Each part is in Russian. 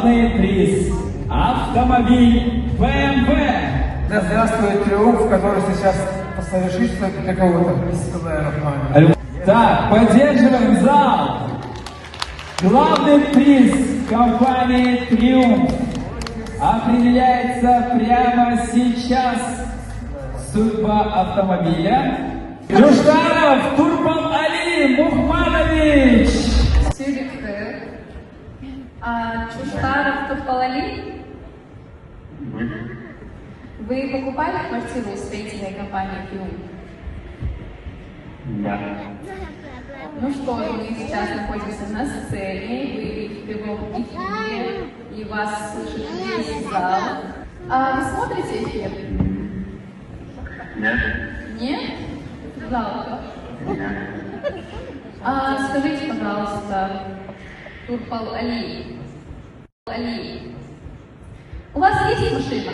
Главный приз – автомобиль BMW. Да здравствует триумф, который сейчас совершится для кого-то. Так, поддерживаем зал. Главный приз компании «Триумф» определяется прямо сейчас. Судьба автомобиля. Джуштаров Турпал Али Мухмадович. Джуштаров Турпал Али? Вы покупали квартиру у строительной компании «Триумф»? Да. Ну что, мы сейчас находимся на сцене, вы в прямом эфире, и вас слышит весь зал. Вы смотрите эфир? Нет. Нет? Жалко. Нет. Скажите, пожалуйста, Турпал Али, у вас есть машина?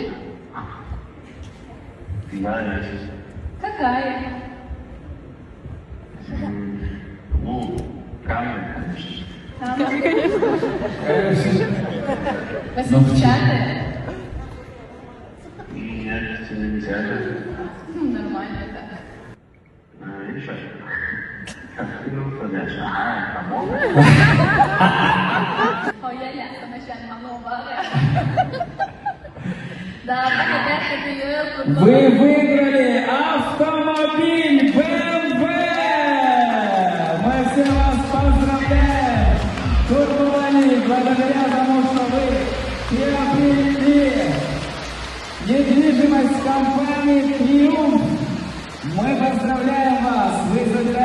Да, есть. Какая? Ну, камень, конечно. Восьмидесятая? Нет, 70-х. Нормально, да. Видишь, для Шанхая, по-моему. Да, благодаря Вы выиграли автомобиль BMW. Мы все вас поздравляем. Турпал Али, благодаря тому, что вы приобрели недвижимость компании «Триумф», мы поздравляем вас. Вы забираете